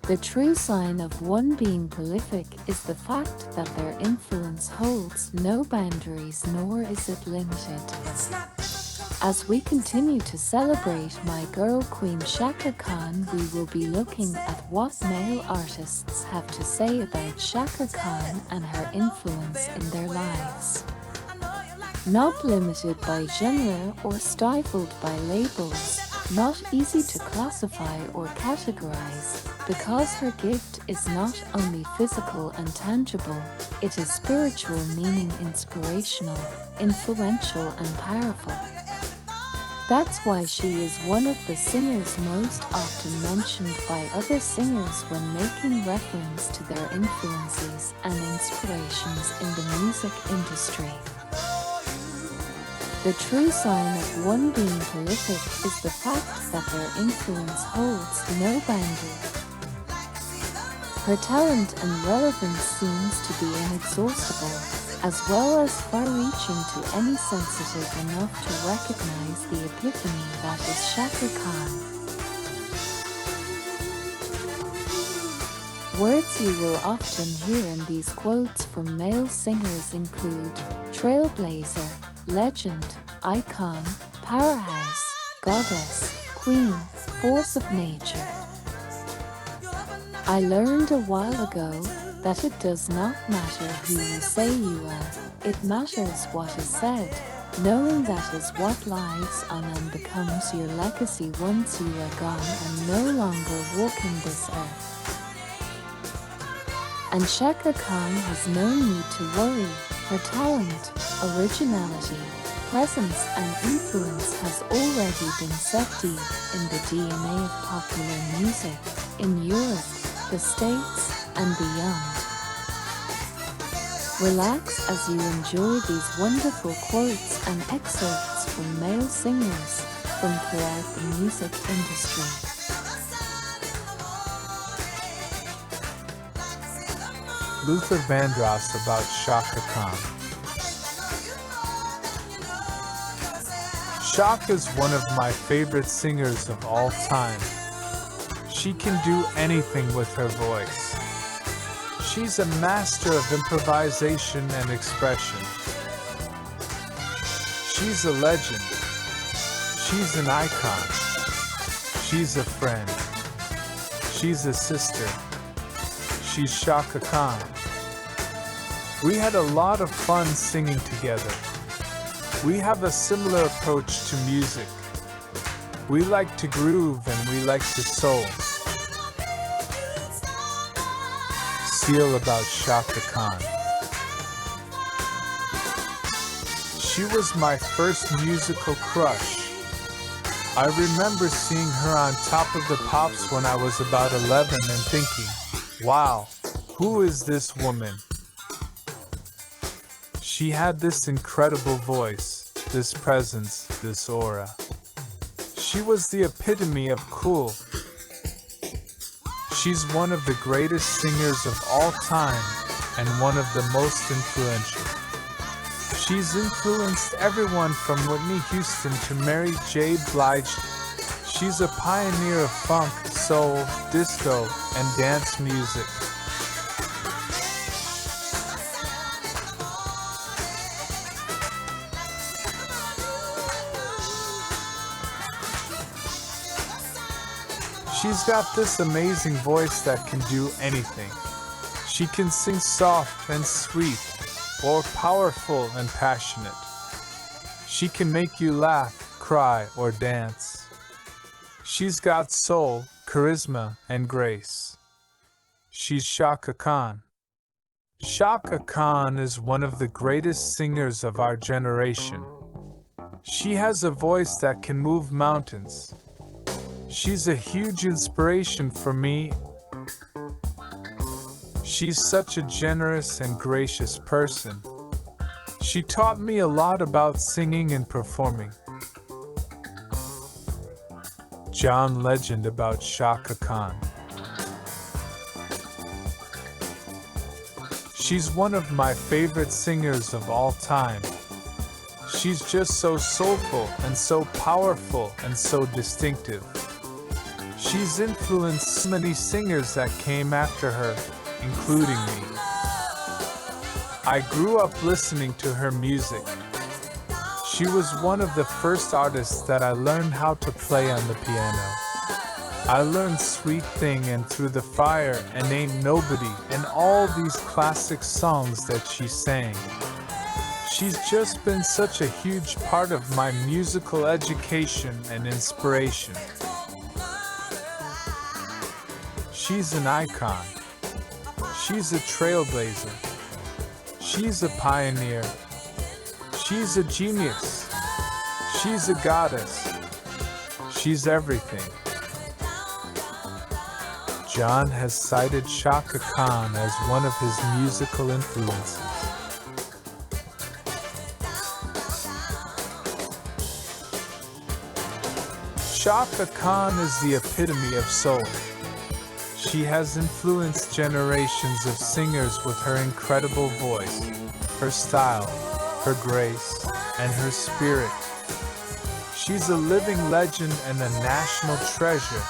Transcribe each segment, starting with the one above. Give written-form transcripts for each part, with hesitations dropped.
The true sign of one being prolific is the fact that their influence holds no boundaries, nor is it limited. As we continue to celebrate my girl queen Chaka Khan, we will be looking at what male artists have to say about Chaka Khan and her influence in their lives. Not limited by genre or stifled by labels, not easy to classify or categorize, because her gift is not only physical and tangible, it is spiritual, meaning inspirational, influential and powerful. That's why she is one of the singers most often mentioned by other singers when making reference to their influences and inspirations in the music industry. The true sign of one being prolific is the fact that their influence holds no boundary. Her talent and relevance seems to be inexhaustible, as well as far-reaching to any sensitive enough to recognize the epiphany that is Chaka Khan. Words you will often hear in these quotes from male singers include trailblazer, legend, icon, powerhouse, goddess, queen, force of nature. I learned a while ago that it does not matter who you say you are, it matters what is said. Knowing that is what lives on and becomes your legacy once you are gone and no longer walking this earth. And Chaka Khan has no need to worry. Her talent, originality, presence and influence has already been set deep in the DNA of popular music, in Europe, the States, and beyond. Relax as you enjoy these wonderful quotes and excerpts from male singers from throughout the music industry. Luther Vandross about Chaka Khan. Chaka is one of my favorite singers of all time. She can do anything with her voice. She's a master of improvisation and expression. She's a legend. She's an icon. She's a friend. She's a sister. She's Chaka Khan. We had a lot of fun singing together. We have a similar approach to music. We like to groove and we like to soul. Seal about Chaka Khan. She was my first musical crush. I remember seeing her on Top of the Pops when I was about 11 and thinking, wow, who is this woman? She had this incredible voice, this presence, this aura. She was the epitome of cool. She's one of the greatest singers of all time and one of the most influential. She's influenced everyone from Whitney Houston to Mary J. Blige. She's a pioneer of funk, soul, disco, and dance music. She's got this amazing voice that can do anything. She can sing soft and sweet, or powerful and passionate. She can make you laugh, cry, or dance. She's got soul, charisma, and grace. She's Chaka Khan. Chaka Khan is one of the greatest singers of our generation. She has a voice that can move mountains. She's a huge inspiration for me. She's such a generous and gracious person. She taught me a lot about singing and performing. John Legend about Chaka Khan. She's one of my favorite singers of all time. She's just so soulful and so powerful and so distinctive. She's influenced many singers that came after her, including me. I grew up listening to her music. She was one of the first artists that I learned how to play on the piano. I learned Sweet Thing and Through the Fire and Ain't Nobody and all these classic songs that she sang. She's just been such a huge part of my musical education and inspiration. She's an icon. She's a trailblazer. She's a pioneer. She's a genius. She's a goddess. She's everything. John has cited Chaka Khan as one of his musical influences. Chaka Khan is the epitome of soul. She has influenced generations of singers with her incredible voice, her style, her grace, and her spirit. She's a living legend and a national treasure.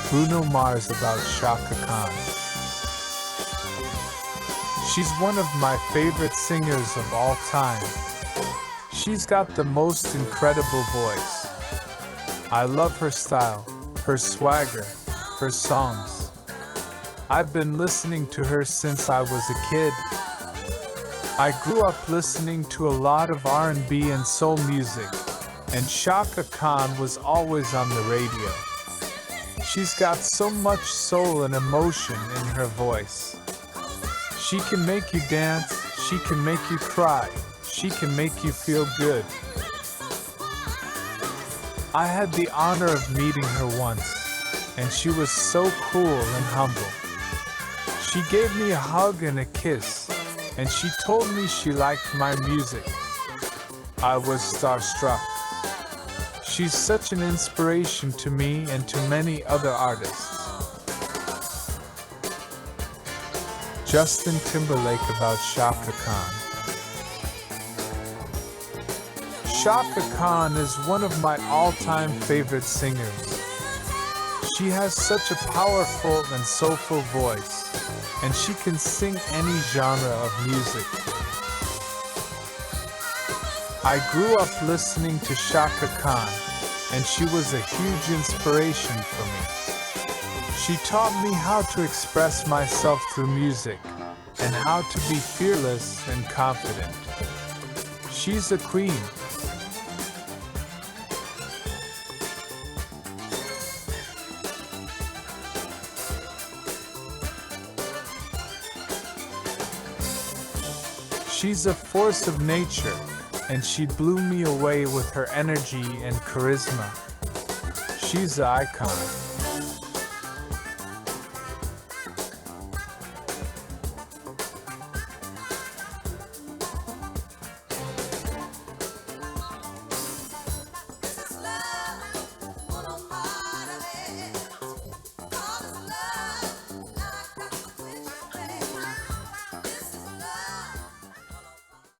Bruno Mars about Chaka Khan. She's one of my favorite singers of all time. She's got the most incredible voice. I love her style, her swagger, her songs. I've been listening to her since I was a kid. I grew up listening to a lot of R&B and soul music, and Chaka Khan was always on the radio. She's got so much soul and emotion in her voice. She can make you dance, she can make you cry, she can make you feel good. I had the honor of meeting her once, and she was so cool and humble. She gave me a hug and a kiss, and she told me she liked my music. I was starstruck. She's such an inspiration to me and to many other artists. Justin Timberlake about Chaka Khan. Chaka Khan is one of my all-time favorite singers. She has such a powerful and soulful voice, and she can sing any genre of music. I grew up listening to Chaka Khan, and she was a huge inspiration for me. She taught me how to express myself through music, and how to be fearless and confident. She's a queen. She's a force of nature, and she blew me away with her energy and charisma. She's an icon.